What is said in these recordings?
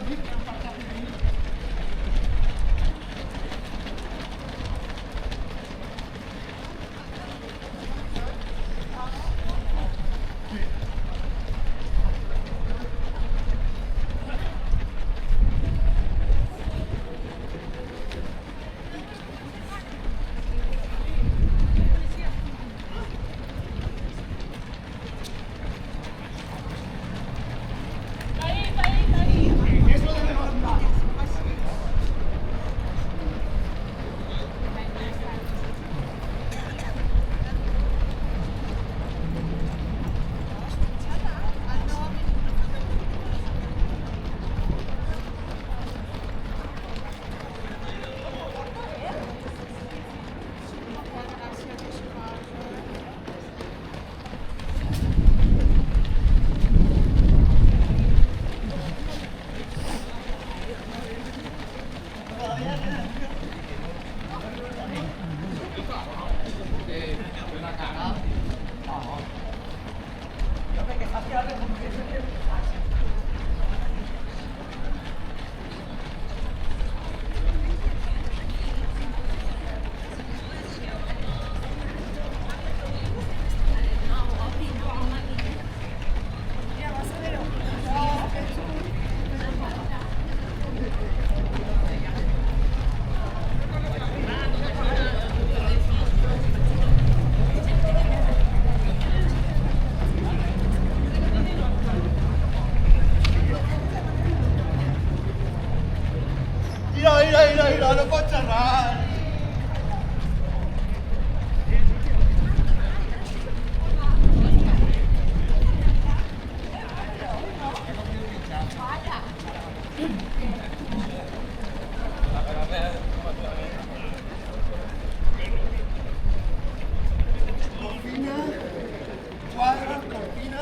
Mira, no pot xerrar. Cortina, quadre, cortina.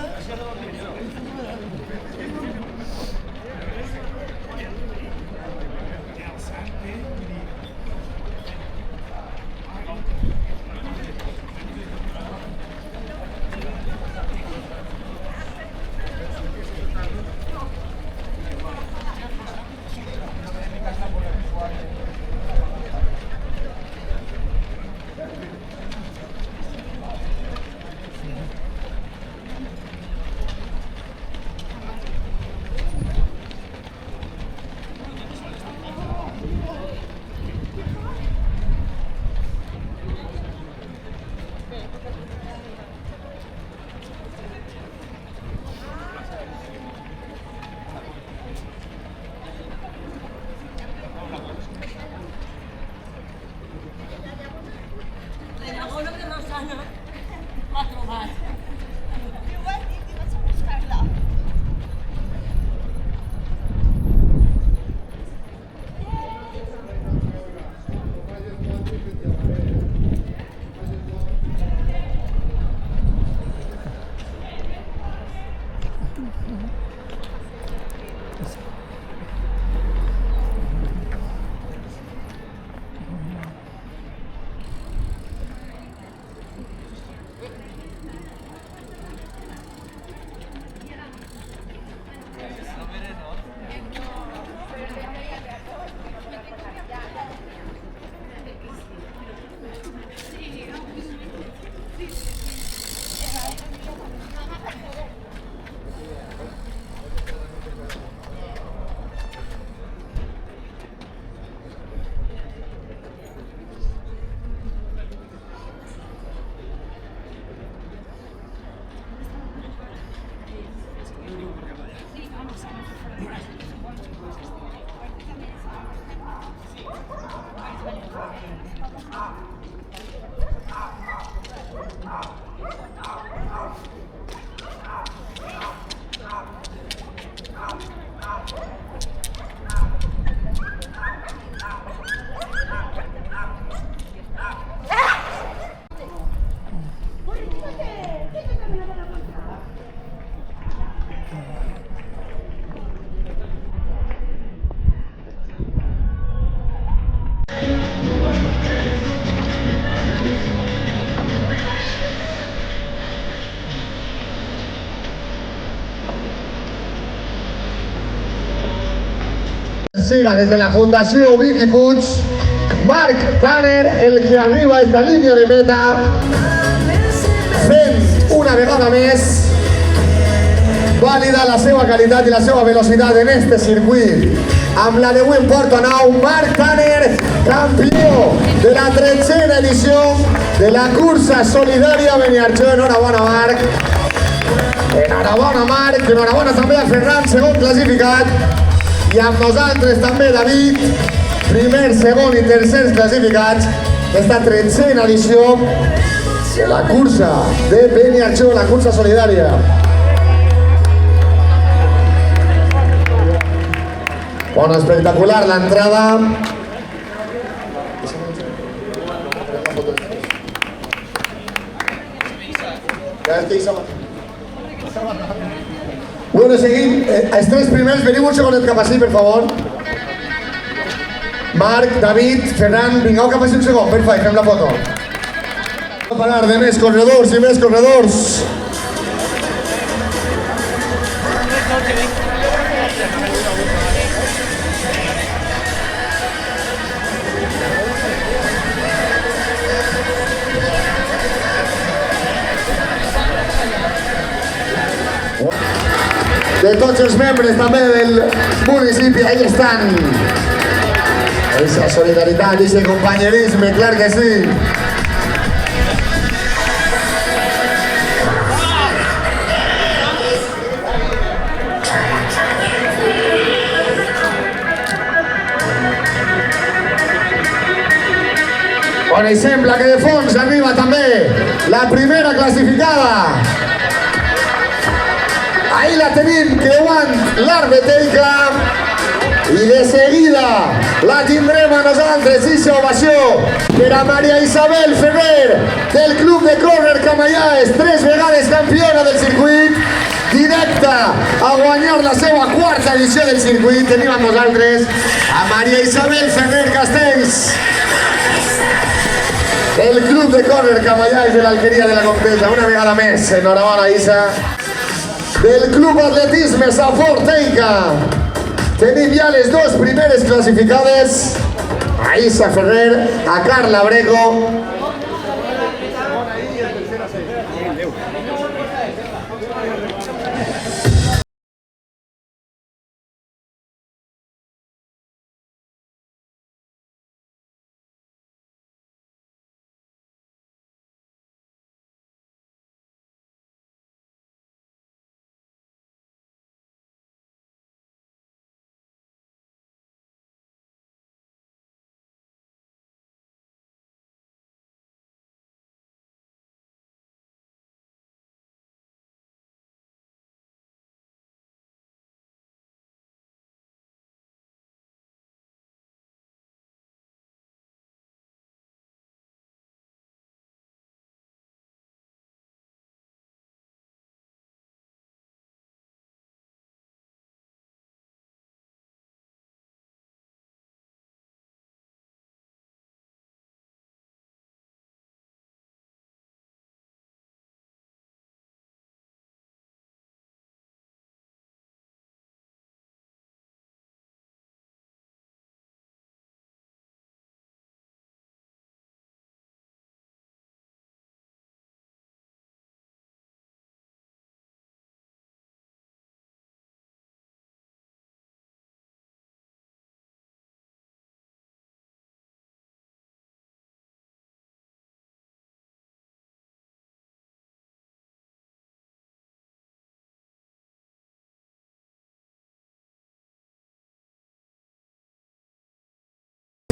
Lavoro che non sanno, l'ha trovato. Guardi, ti faccio buscarla. siga desde la Fundació Vicky Puig, Marc Tanner, el que arriba a esta línia de meta, fent una vegada més vàlida la seva qualitat i la seva velocitat en este circuit. Amb la de Win Porto Nou, Marc Tanner, campió de la 13a edició de la cursa solidària Beniarjó. Enhorabona, Marc. Enhorabona, Marc. Enhorabona també a Ferran, segon classificat. I amb nosaltres també David, primer, segon i tercers classificats d'esta 13a edició de la cursa de Beniarjó, la cursa solidària. Bueno, espectacular la entrada. Bueno, seguim. Els tres primers, veniu un segonet cap així, per favor. Marc, David, Ferran, vingueu cap així un segon, perfecte, fem la foto. No parar de més corredors i més corredors. De tots els membres també del municipi, ahí estan. Esa solidaritat, ese compañerisme, clar que sí. Bueno, i sembla que de fons arriba també la primera classificada. Ahí la tenim creuant l'Arbeteica i de seguida la tindrem a nosaltres. Ixa ovació per a Maria Isabel Ferrer del Club de Córrer Camallàs, 3 vegades campiona del circuit, directa a guanyar la seva 4a edició del circuit. Tenim amb nosaltres a Maria Isabel Ferrer Castells del Club de Córrer Camallàs de l'Alqueria de la Comtessa. Una vegada més, enhorabona, Isa. Del Club Atletisme Saforteica tenim ja les 2 primeres classificades, a Isa Ferrer, a Carla Abrego.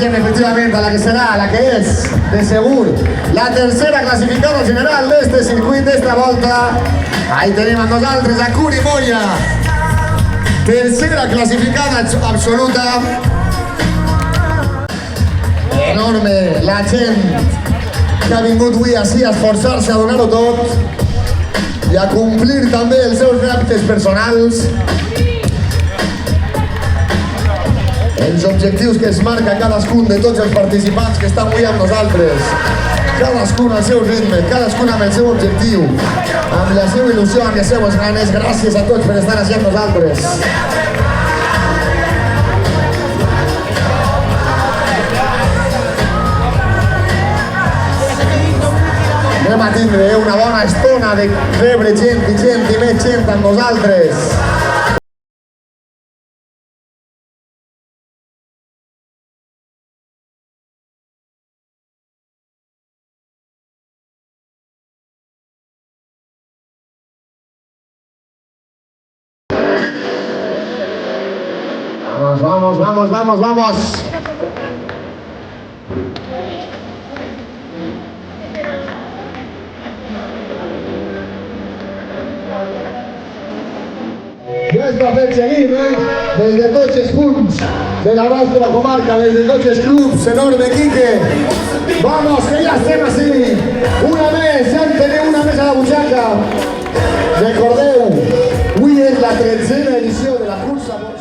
Efectivamente, a la que será, a la que es, de seguro, la tercera clasificada general de este circuit, de esta volta. Ahí tenemos a nosaltres a Curi Moya, tercera clasificada absoluta. Enorme la gent que ha vingut avui així a esforçar-se a donar-ho tot i a complir també els seus reptes personals. Els objectius que es marca cadascun de tots els participants que estan avui amb nosaltres. Cadascun al seu ritme, cadascun amb el seu objectiu, amb la seva il·lusió, amb les seues ganes. Gràcies a tots per estar així amb nosaltres. Anem a tindre una bona estona de rebre gent i més gent amb nosaltres. Vamos. Ja es va fer seguir, des de tots els punts de la nostra comarca, des de tots els clubs, enorme Quique. Vamos, que ja estem així. Una més, ja en teniu una més a la butxaca. Recordeu, avui és la 13a edició de la cursa.